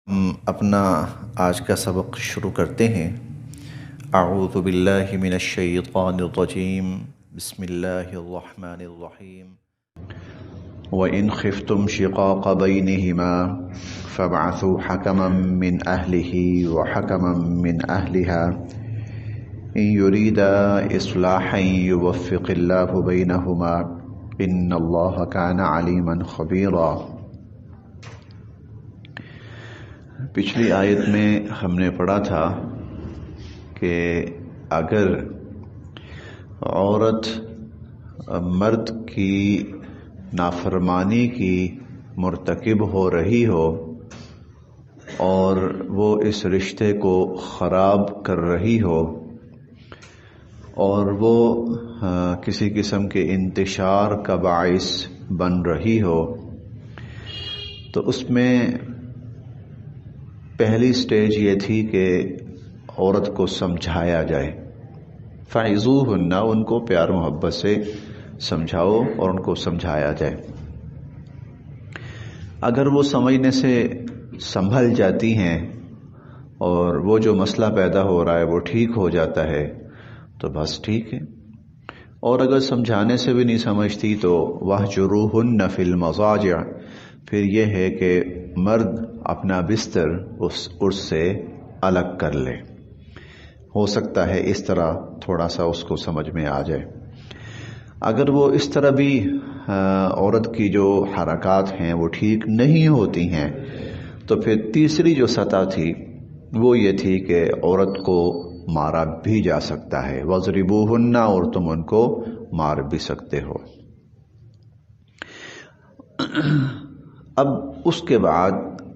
ہم اپنا آج کا سبق شروع کرتے ہیں۔ اعوذ باللہ من الشیطان الرجیم، بسم اللہ الرحمن الرحیم۔ وَإِنْ خِفْتُمْ شِقَاقَ بَيْنِهِمَا فَابْعَثُوا حَكَمًا مِّنْ أَهْلِهِ وَحَكَمًا مِّنْ أَهْلِهَا إِنْ يُرِيدَا إِصْلَاحًا يُوَفِّقِ اللَّهُ بَيْنَهُمَا إِنَّ اللَّهَ كَانَ عَلِيمًا خَبِيرًا۔ پچھلی آیت میں ہم نے پڑھا تھا کہ اگر عورت مرد کی نافرمانی کی مرتکب ہو رہی ہو اور وہ اس رشتے کو خراب کر رہی ہو اور وہ کسی قسم کے انتشار کا باعث بن رہی ہو، تو اس میں پہلی سٹیج یہ تھی کہ عورت کو سمجھایا جائے۔ فَعِظُوهُنَّ، ان کو پیار محبت سے سمجھاؤ اور ان کو سمجھایا جائے۔ اگر وہ سمجھنے سے سنبھل جاتی ہیں اور وہ جو مسئلہ پیدا ہو رہا ہے وہ ٹھیک ہو جاتا ہے تو بس ٹھیک ہے، اور اگر سمجھانے سے بھی نہیں سمجھتی تو وَاهْجُرُوهُنَّ فِي الْمَضَاجِعِ، پھر یہ ہے کہ مرد اپنا بستر اس سے الگ کر لے۔ ہو سکتا ہے اس طرح تھوڑا سا اس کو سمجھ میں آ جائے۔ اگر وہ اس طرح بھی عورت کی جو حرکات ہیں وہ ٹھیک نہیں ہوتی ہیں تو پھر تیسری جو سطح تھی وہ یہ تھی کہ عورت کو مارا بھی جا سکتا ہے۔ وَاضْرِبُوهُنَّ، اور تم ان کو مار بھی سکتے ہو۔ اب اس کے بعد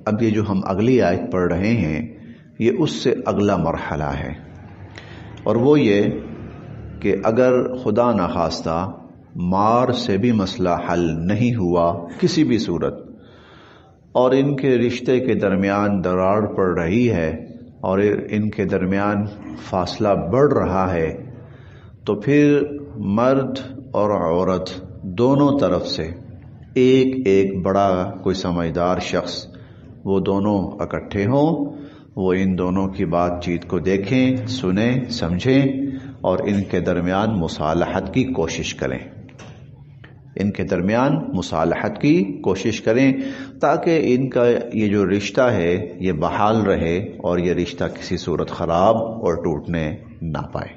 اب یہ جو ہم اگلی آیت پڑھ رہے ہیں یہ اس سے اگلا مرحلہ ہے، اور وہ یہ کہ اگر خدا نخواستہ مار سے بھی مسئلہ حل نہیں ہوا کسی بھی صورت، اور ان کے رشتے کے درمیان دراڑ پڑ رہی ہے اور ان کے درمیان فاصلہ بڑھ رہا ہے، تو پھر مرد اور عورت دونوں طرف سے ایک بڑا کوئی سمجھدار شخص وہ دونوں اکٹھے ہوں، وہ ان دونوں کی بات چیت کو دیکھیں، سنیں، سمجھیں اور ان کے درمیان مصالحت کی کوشش کریں، ان کے درمیان مصالحت کی کوشش کریں تاکہ ان کا یہ جو رشتہ ہے یہ بحال رہے اور یہ رشتہ کسی صورت خراب اور ٹوٹنے نہ پائے۔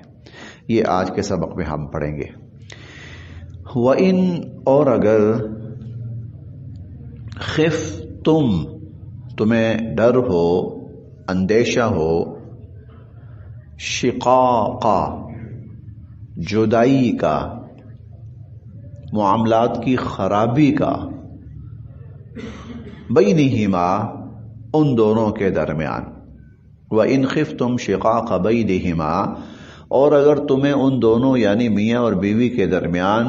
یہ آج کے سبق میں ہم پڑھیں گے۔ وَإِن، اور اگر خفتم، تمہیں ڈر ہو، اندیشہ ہو، شقاقا، جدائی کا، معاملات کی خرابی کا، بینہما، ان دونوں کے درمیان۔ وَإِنْ خِفْتُمْ شِقَاقَ بَيْنِهِمَا، اور اگر تمہیں ان دونوں یعنی میاں اور بیوی کے درمیان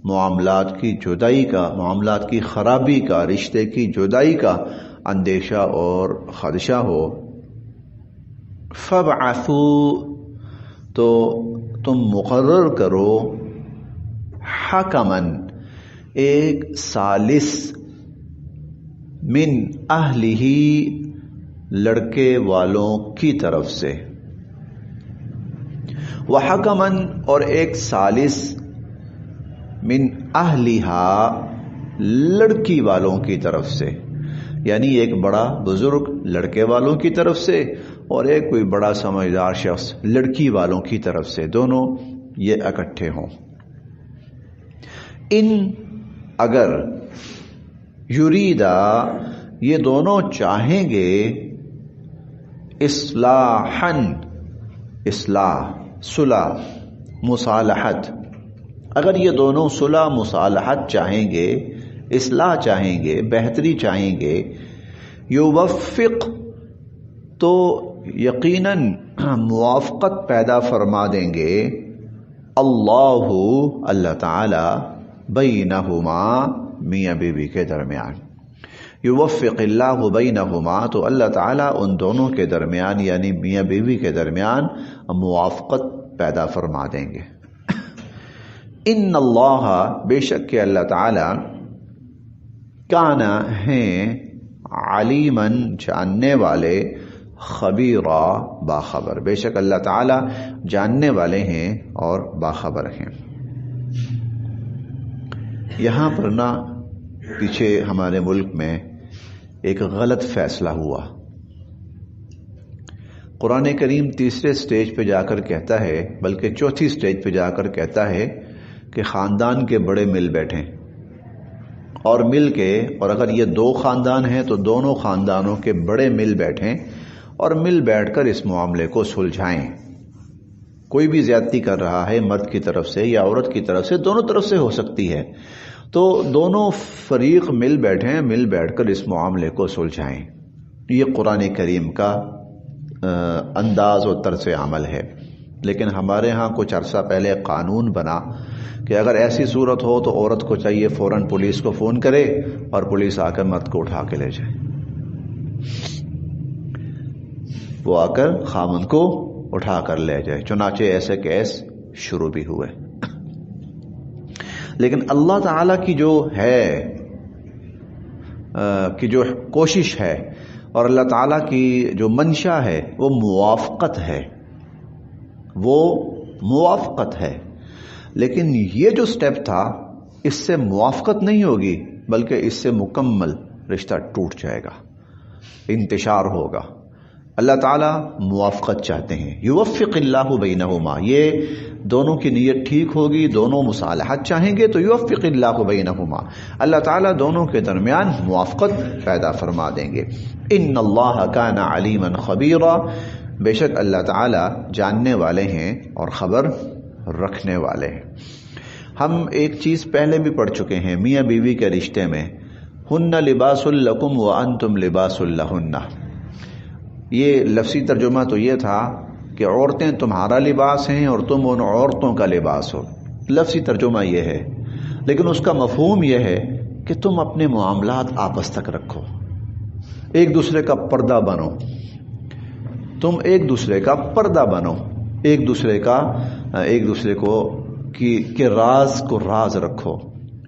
معاملات کی جدائی کا، معاملات کی خرابی کا، رشتے کی جدائی کا اندیشہ اور خدشہ ہو، فَابْعَثُوا، تو تم مقرر کرو، حَكَمًا، ایک ثالث، من اہلہ، لڑکے والوں کی طرف سے، وَحَكَمًا، اور ایک ثالث، من اہلہا، لڑکی والوں کی طرف سے، یعنی ایک بڑا بزرگ لڑکے والوں کی طرف سے اور ایک کوئی بڑا سمجھدار شخص لڑکی والوں کی طرف سے، دونوں یہ اکٹھے ہوں۔ ان، اگر، یریدا، یہ دونوں چاہیں گے، اصلاحاً، اصلاح، صلح، مصالحت، اگر یہ دونوں صلح مصالحت چاہیں گے، اصلاح چاہیں گے، بہتری چاہیں گے، یوفق، تو یقیناً موافقت پیدا فرما دیں گے، اللہ تعالی، بینہما، میاں بیوی کے درمیان۔ یوفق اللہ بینہما، تو اللہ تعالیٰ ان دونوں کے درمیان یعنی میاں بیوی کے درمیان موافقت پیدا فرما دیں گے۔ ان اللہ، بے شک کہ اللہ تعالیٰ، کانا، ہیں، علیمن جاننے والے، خبیرا باخبر، بے شک اللہ تعالی جاننے والے ہیں اور باخبر ہیں۔ یہاں پر پیچھے ہمارے ملک میں ایک غلط فیصلہ ہوا۔ قرآن کریم تیسرے سٹیج پہ جا کر کہتا ہے، بلکہ چوتھی سٹیج پہ جا کر کہتا ہے کہ خاندان کے بڑے مل بیٹھیں اور مل کے، اور اگر یہ 2 خاندان ہیں تو دونوں خاندانوں کے بڑے مل بیٹھیں اور مل بیٹھ کر اس معاملے کو سلجھائیں۔ کوئی بھی زیادتی کر رہا ہے مرد کی طرف سے یا عورت کی طرف سے، دونوں طرف سے ہو سکتی ہے، تو دونوں فریق مل بیٹھ کر اس معاملے کو سلجھائیں۔ یہ قرآن کریم کا انداز و طرز عمل ہے۔ لیکن ہمارے ہاں کچھ عرصہ پہلے قانون بنا کہ اگر ایسی صورت ہو تو عورت کو چاہیے فوراً پولیس کو فون کرے اور پولیس آ کر مرد کو اٹھا کے لے جائے، وہ آ کر خامن کو اٹھا کر لے جائے۔ چنانچہ ایسے کیس شروع بھی ہوئے۔ لیکن اللہ تعالی کی جو ہے کی جو کوشش ہے اور اللہ تعالیٰ کی جو منشا ہے وہ موافقت ہے، وہ موافقت ہے۔ لیکن یہ جو سٹیپ تھا اس سے موافقت نہیں ہوگی، بلکہ اس سے مکمل رشتہ ٹوٹ جائے گا، انتشار ہوگا۔ اللہ تعالیٰ موافقت چاہتے ہیں، یوفق اللہ بینہما، یہ دونوں کی نیت ٹھیک ہوگی، دونوں مصالحت چاہیں گے تو یوفق اللہ بینہما، اللہ تعالیٰ دونوں کے درمیان موافقت پیدا فرما دیں گے۔ ان اللہ کان علیما خبیرا، بے شک اللہ تعالیٰ جاننے والے ہیں اور خبر رکھنے والے ہیں۔ ہم ایک چیز پہلے بھی پڑھ چکے ہیں میاں بیوی کے رشتے میں، ہن لباس لکم وانتم لباس لہن۔ یہ لفظی ترجمہ تو یہ تھا کہ عورتیں تمہارا لباس ہیں اور تم ان عورتوں کا لباس ہو، لفظی ترجمہ یہ ہے، لیکن اس کا مفہوم یہ ہے کہ تم اپنے معاملات آپس تک رکھو، ایک دوسرے کا پردہ بنو، تم ایک دوسرے کا پردہ بنو، ایک دوسرے کو کے راز کو راز رکھو،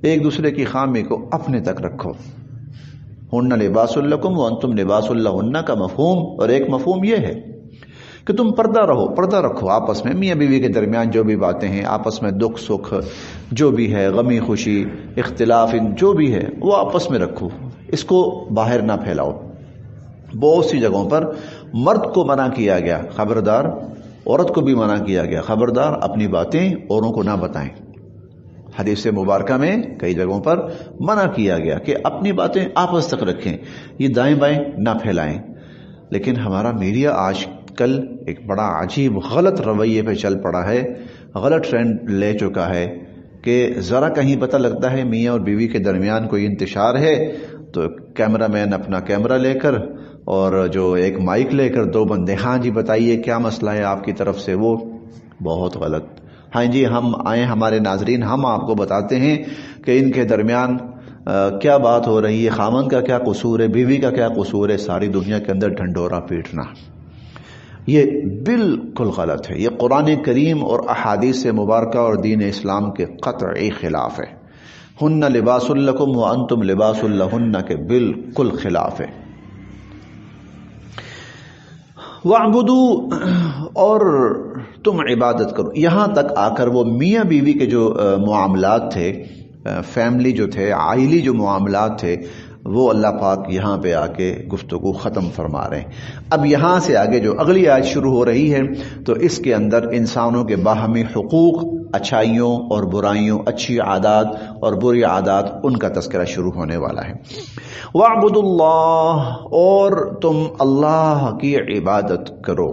ایک دوسرے کی خامی کو اپنے تک رکھو۔ ہن لباس لکم وانتم لباس لہن کا مفہوم، اور ایک مفہوم یہ ہے کہ تم پردہ رکھو آپس میں، میاں بیوی کے درمیان جو بھی باتیں ہیں آپس میں، دکھ سکھ جو بھی ہے، غمی خوشی اختلاف جو بھی ہے وہ آپس میں رکھو، اس کو باہر نہ پھیلاؤ۔ بہت سی جگہوں پر مرد کو منع کیا گیا، خبردار، عورت کو بھی منع کیا گیا، خبردار اپنی باتیں اوروں کو نہ بتائیں۔ حدیث مبارکہ میں کئی جگہوں پر منع کیا گیا کہ اپنی باتیں آپس تک رکھیں، یہ دائیں بائیں نہ پھیلائیں۔ لیکن ہمارا میڈیا آج کل ایک بڑا عجیب غلط رویے پہ چل پڑا ہے، غلط ٹرینڈ لے چکا ہے کہ ذرا کہیں پتہ لگتا ہے میاں اور بیوی کے درمیان کوئی انتشار ہے تو کیمرہ مین اپنا کیمرہ لے کر اور جو ایک مائک لے کر 2 بندے، ہاں جی بتائیے کیا مسئلہ ہے آپ کی طرف سے، وہ بہت غلط۔ ہاں جی ہم آئیں، ہمارے ناظرین، ہم آپ کو بتاتے ہیں کہ ان کے درمیان کیا بات ہو رہی ہے، خامن کا کیا قصور ہے، بیوی کا کیا قصور ہے، ساری دنیا کے اندر ڈھنڈورا پیٹنا، یہ بالکل غلط ہے۔ یہ قرآن کریم اور احادیث مبارکہ اور دین اسلام کے قطعی خلاف ہے۔ ہن لباس لکم وانتم لباس لہن کے بالکل خلاف ہے۔ وَاعْبُدُوا، اور تم عبادت کرو۔ یہاں تک آ کر وہ میاں بیوی کے جو معاملات تھے، فیملی جو تھے، عائلی جو معاملات تھے، وہ اللہ پاک یہاں پہ آ کے گفتگو ختم فرما رہے ہیں۔ اب یہاں سے آگے جو اگلی آیت شروع ہو رہی ہے تو اس کے اندر انسانوں کے باہمی حقوق، اچھائیوں اور برائیوں، اچھی عادات اور بری عادات، ان کا تذکرہ شروع ہونے والا ہے۔ وَاعْبُدُوا اللَّهَ، اور تم اللہ کی عبادت کرو۔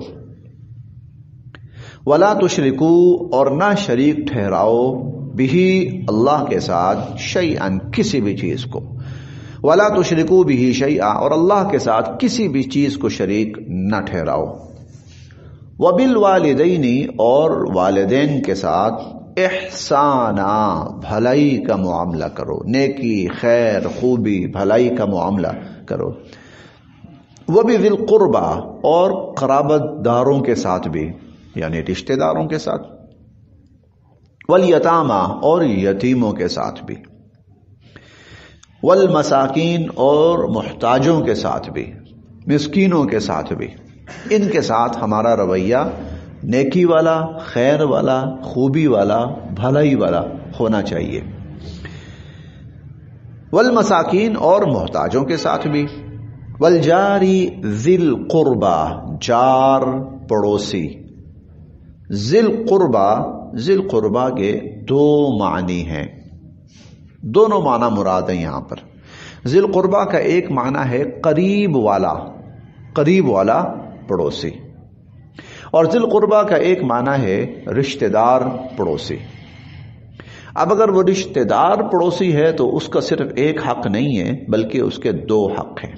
وَلَا تُشْرِكُوا، اور نہ شریک ٹھہراؤ، بِهِ، اللہ کے ساتھ، شَيْئًا، کسی بھی چیز کو۔ وَلَا تُشْرِكُوا بِهِ شَيْئًا، اور اللہ کے ساتھ کسی بھی چیز کو شریک نہ ٹھہراؤ۔ وَبِالْوَالِدَيْنِ، اور والدین کے ساتھ، احسانا، بھلائی کا معاملہ کرو، نیکی، خیر، خوبی، بھلائی کا معاملہ کرو۔ وَبِذِي الْقُرْبَى، اور قرابت داروں کے ساتھ بھی، یعنی رشتہ داروں کے ساتھ۔ وَالْيَتَامَى، اور یتیموں کے ساتھ بھی۔ والمساکین اور محتاجوں کے ساتھ بھی، مسکینوں کے ساتھ بھی، ان کے ساتھ ہمارا رویہ نیکی والا، خیر والا، خوبی والا، بھلائی والا ہونا چاہیے۔ والمساکین اور محتاجوں کے ساتھ بھی، والجاری ذی القربہ جار پڑوسی، ذی القربہ کے دو معنی ہیں، دونوں معنی مراد ہیں یہاں پر۔ ذی القربہ کا ایک معنی ہے قریب والا پڑوسی، اور ذی القربہ کا ایک معنی ہے رشتہ دار پڑوسی۔ اب اگر وہ رشتہ دار پڑوسی ہے تو اس کا صرف ایک حق نہیں ہے بلکہ اس کے دو حق ہیں،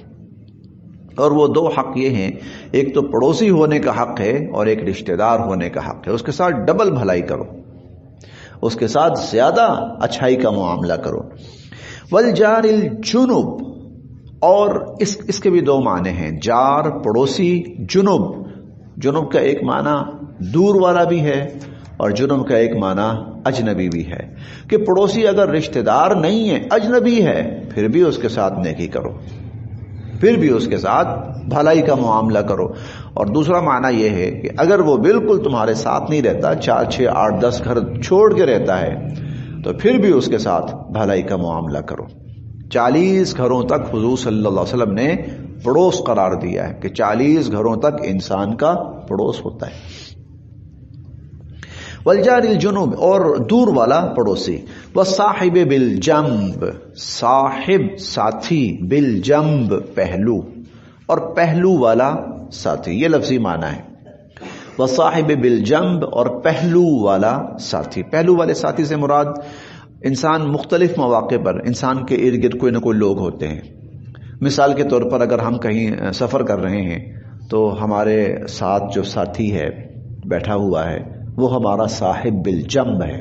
اور وہ دو حق یہ ہیں، ایک تو پڑوسی ہونے کا حق ہے اور ایک رشتہ دار ہونے کا حق ہے۔ اس کے ساتھ ڈبل بھلائی کرو، اس کے ساتھ زیادہ اچھائی کا معاملہ کرو۔ والجار الجنب، اور اس کے بھی دو معنی ہیں، جار پڑوسی، جنب کا ایک معنی دور والا بھی ہے اور جنب کا ایک معنی اجنبی بھی ہے، کہ پڑوسی اگر رشتہ دار نہیں ہے، اجنبی ہے، پھر بھی اس کے ساتھ نیکی کرو، پھر بھی اس کے ساتھ بھلائی کا معاملہ کرو۔ اور دوسرا معنی یہ ہے کہ اگر وہ بالکل تمہارے ساتھ نہیں رہتا، 4 6 8 10 گھر چھوڑ کے رہتا ہے، تو پھر بھی اس کے ساتھ بھلائی کا معاملہ کرو۔ 40 گھروں تک حضور صلی اللہ علیہ وسلم نے پڑوس قرار دیا ہے کہ 40 گھروں تک انسان کا پڑوس ہوتا ہے۔ والجار الجنوب، اور دور والا پڑوسی، والصاحب بالجنب، صاحب ساتھی، بالجنب پہلو، اور پہلو والا ساتھی، یہ لفظی معنی ہے۔ والصاحب بالجنب، اور پہلو والا ساتھی۔ پہلو والے ساتھی سے مراد انسان مختلف مواقع پر انسان کے ارد گرد کوئی نہ کوئی لوگ ہوتے ہیں۔ مثال کے طور پر اگر ہم کہیں سفر کر رہے ہیں تو ہمارے ساتھ جو ساتھی ہے بیٹھا ہوا ہے وہ ہمارا صاحب بالجنب ہے۔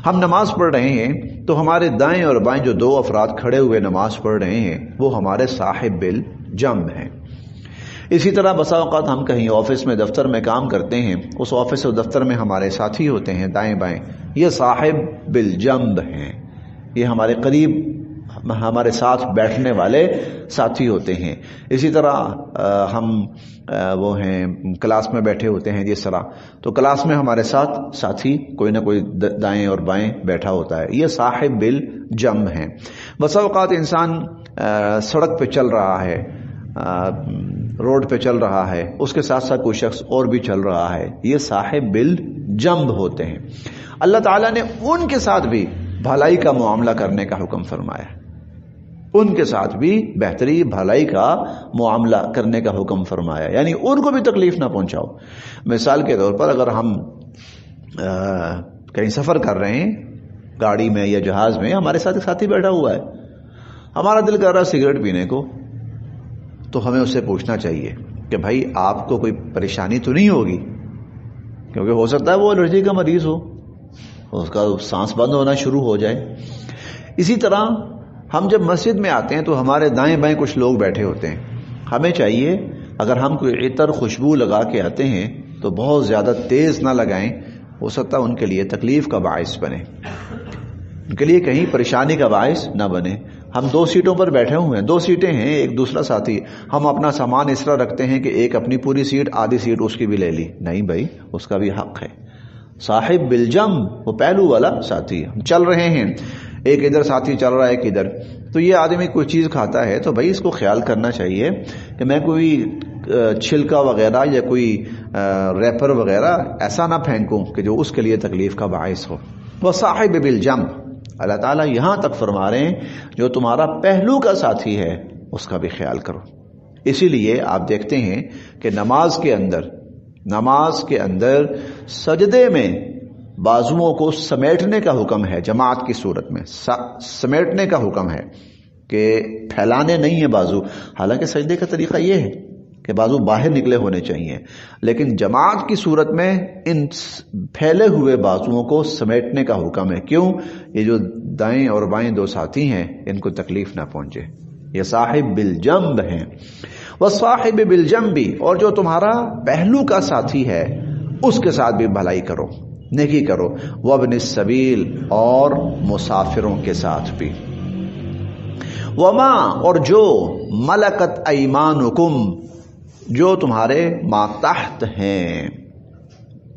ہم نماز پڑھ رہے ہیں تو ہمارے دائیں اور بائیں جو 2 افراد کھڑے ہوئے نماز پڑھ رہے ہیں وہ ہمارے صاحب بالجنب ہیں۔ اسی طرح بسا اوقات ہم کہیں آفس میں، دفتر میں کام کرتے ہیں، اس آفس اور دفتر میں ہمارے ساتھی ہوتے ہیں دائیں بائیں، یہ صاحب بالجنب ہیں، یہ ہمارے قریب ہمارے ساتھ بیٹھنے والے ساتھی ہوتے ہیں۔ اسی طرح ہم وہ ہیں کلاس میں بیٹھے ہوتے ہیں جس طرح، تو کلاس میں ہمارے ساتھ ساتھی کوئی نہ کوئی دائیں اور بائیں بیٹھا ہوتا ہے، یہ صاحب بالجنب ہیں۔ بسا اوقات انسان سڑک پہ چل رہا ہے، روڈ پہ چل رہا ہے، اس کے ساتھ ساتھ کوئی شخص اور بھی چل رہا ہے، یہ صاحب بالجنب ہوتے ہیں۔ اللہ تعالیٰ نے ان کے ساتھ بھی بھلائی کا معاملہ کرنے کا حکم فرمایا، ان کے ساتھ بھی بہتری بھلائی کا معاملہ کرنے کا حکم فرمایا، یعنی ان کو بھی تکلیف نہ پہنچاؤ۔ مثال کے طور پر اگر ہم کہیں سفر کر رہے ہیں گاڑی میں یا جہاز میں، ہمارے ساتھ ایک ساتھی بیٹھا ہوا ہے، ہمارا دل کر رہا ہے سگریٹ پینے کو، تو ہمیں اس سے پوچھنا چاہیے کہ بھائی آپ کو کوئی پریشانی تو نہیں ہوگی، کیونکہ ہو سکتا ہے وہ الرجی کا مریض ہو، اس کا سانس بند ہونا شروع ہو جائے۔ اسی طرح ہم جب مسجد میں آتے ہیں تو ہمارے دائیں بائیں کچھ لوگ بیٹھے ہوتے ہیں، ہمیں چاہیے اگر ہم کوئی عطر خوشبو لگا کے آتے ہیں تو بہت زیادہ تیز نہ لگائیں، ہو سکتا ہے ان کے لیے تکلیف کا باعث بنے، ان کے لیے کہیں پریشانی کا باعث نہ بنے۔ ہم 2 سیٹوں پر بیٹھے ہوئے ہیں، 2 سیٹیں ہیں، ایک دوسرا ساتھی، ہم اپنا سامان اس طرح رکھتے ہیں کہ ایک اپنی پوری سیٹ، آدھی سیٹ اس کی بھی لے لی، نہیں بھائی، اس کا بھی حق ہے۔ صاحب بالجنب، وہ پہلو والا ساتھی، ہم چل رہے ہیں، ایک ادھر ساتھی چل رہا ہے ایک ادھر، تو یہ آدمی کوئی چیز کھاتا ہے تو بھائی اس کو خیال کرنا چاہیے کہ میں کوئی چھلکا وغیرہ یا کوئی ریپر وغیرہ ایسا نہ پھینکوں کہ جو اس کے لیے تکلیف کا باعث ہو۔ وہ صاحب بالجنب، اللہ تعالیٰ یہاں تک فرما رہے ہیں جو تمہارا پہلو کا ساتھی ہے اس کا بھی خیال کرو۔ اسی لیے آپ دیکھتے ہیں کہ نماز کے اندر سجدے میں بازوؤں کو سمیٹنے کا حکم ہے، جماعت کی صورت میں سمیٹنے کا حکم ہے کہ پھیلانے نہیں ہے بازو، حالانکہ سجدے کا طریقہ یہ ہے کہ بازو باہر نکلے ہونے چاہیے، لیکن جماعت کی صورت میں ان پھیلے ہوئے بازوؤں کو سمیٹنے کا حکم ہے۔ کیوں؟ یہ جو دائیں اور بائیں 2 ساتھی ہیں ان کو تکلیف نہ پہنچے، یہ صاحب بالجنب ہیں۔ وصاحب بالجنب، اور جو تمہارا پہلو کا ساتھی ہے اس کے ساتھ بھی بھلائی کرو، نیکی کرو۔ وابن السبیل، اور مسافروں کے ساتھ بھی، وما اور جو ملکت ایمانکم جو تمہارے ماتحت ہیں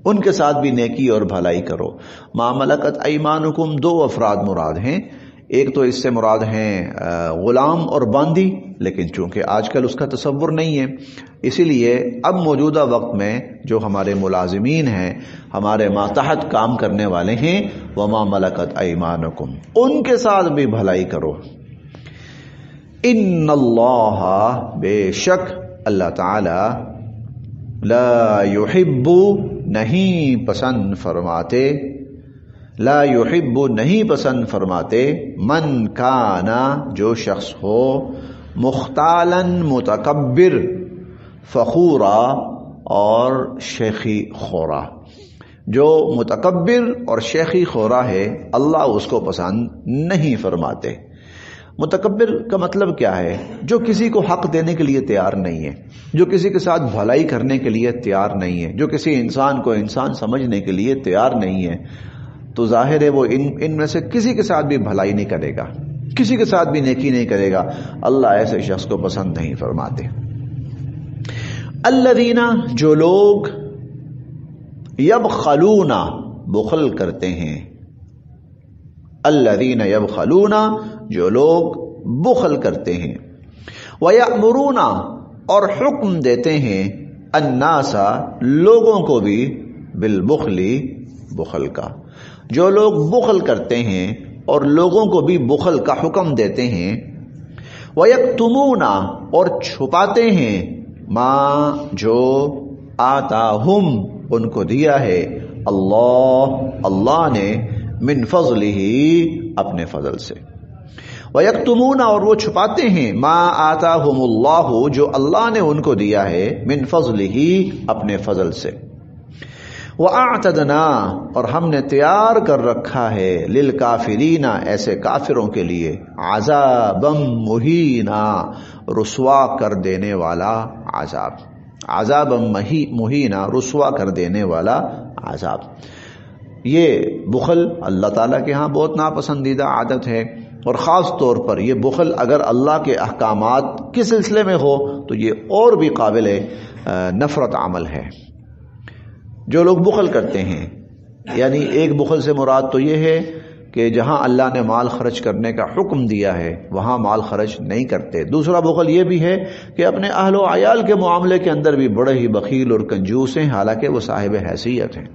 ان کے ساتھ بھی نیکی اور بھلائی کرو. ما ملکت ایمانکم دو افراد مراد ہیں. ایک تو اس سے مراد ہیں غلام اور باندی، لیکن چونکہ آج کل اس کا تصور نہیں ہے اسی لیے اب موجودہ وقت میں جو ہمارے ملازمین ہیں، ہمارے ماتحت کام کرنے والے ہیں، وما ملکت ایمانکم ان کے ساتھ بھی بھلائی کرو. ان اللہ بے شک اللہ تعالی لا یحب نہیں پسند فرماتے، لا یحب نہیں پسند فرماتے من کانا جو شخص ہو مختالا متکبر فخورا اور شیخی خورا. جو متکبر اور شیخی خورا ہے اللہ اس کو پسند نہیں فرماتے. متکبر کا مطلب کیا ہے؟ جو کسی کو حق دینے کے لیے تیار نہیں ہے، جو کسی کے ساتھ بھلائی کرنے کے لیے تیار نہیں ہے، جو کسی انسان کو انسان سمجھنے کے لیے تیار نہیں ہے، تو ظاہر ہے وہ ان میں سے کسی کے ساتھ بھی بھلائی نہیں کرے گا، کسی کے ساتھ بھی نیکی نہیں کرے گا. اللہ ایسے شخص کو پسند نہیں فرماتے. الذین جو لوگ یبخلون بخل کرتے ہیں، الذین یبخلون جو لوگ بخل کرتے ہیں، ویأمرون اور حکم دیتے ہیں الناس لوگوں کو بھی بالبخل بخل کا. جو لوگ بخل کرتے ہیں اور لوگوں کو بھی بخل کا حکم دیتے ہیں، وَيَكْتُمُونَ اور چھپاتے ہیں ما جو آتاہم ان کو دیا ہے اللہ نے من فضلہ اپنے فضل سے. وَيَكْتُمُونَ اور وہ چھپاتے ہیں ما آتاہم اللہ جو اللہ نے ان کو دیا ہے من فضلہ اپنے فضل سے. وَأَعْتَدْنَا اور ہم نے تیار کر رکھا ہے للکافرین ایسے کافروں کے لیے عذابا مہینا رسوا کر دینے والا عذاب. عذابا مہینا رسوا کر دینے والا عذاب. یہ بخل اللہ تعالیٰ کے ہاں بہت ناپسندیدہ عادت ہے، اور خاص طور پر یہ بخل اگر اللہ کے احکامات کے سلسلے میں ہو تو یہ اور بھی قابل نفرت عمل ہے. جو لوگ بخل کرتے ہیں، یعنی ایک بخل سے مراد تو یہ ہے کہ جہاں اللہ نے مال خرچ کرنے کا حکم دیا ہے وہاں مال خرچ نہیں کرتے. دوسرا بخل یہ بھی ہے کہ اپنے اہل و عیال کے معاملے کے اندر بھی بڑے ہی بخیل اور کنجوس ہیں حالانکہ وہ صاحب حیثیت ہیں.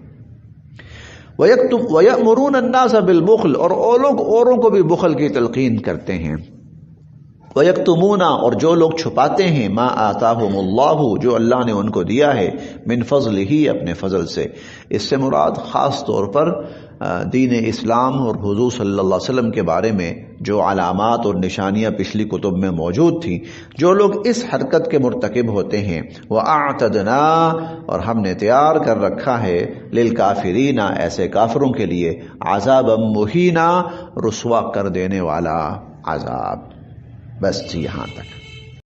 وَيَأْمُرُونَ النَّاسَ بِالْبُخْلِ اور لوگ اوروں کو بھی بخل کی تلقین کرتے ہیں. وَيَكْتُمُونَ اور جو لوگ چھپاتے ہیں ما آتاہم اللہ جو اللہ نے ان کو دیا ہے من فضلہ اپنے فضل سے. اس سے مراد خاص طور پر دین اسلام اور حضور صلی اللہ علیہ وسلم کے بارے میں جو علامات اور نشانیاں پچھلی کتب میں موجود تھیں، جو لوگ اس حرکت کے مرتکب ہوتے ہیں وَأَعْتَدْنَا اور ہم نے تیار کر رکھا ہے للکافرین ایسے کافروں کے لیے عذابا مہینا رسوا کر دینے والا عذاب. بس یہاں تک.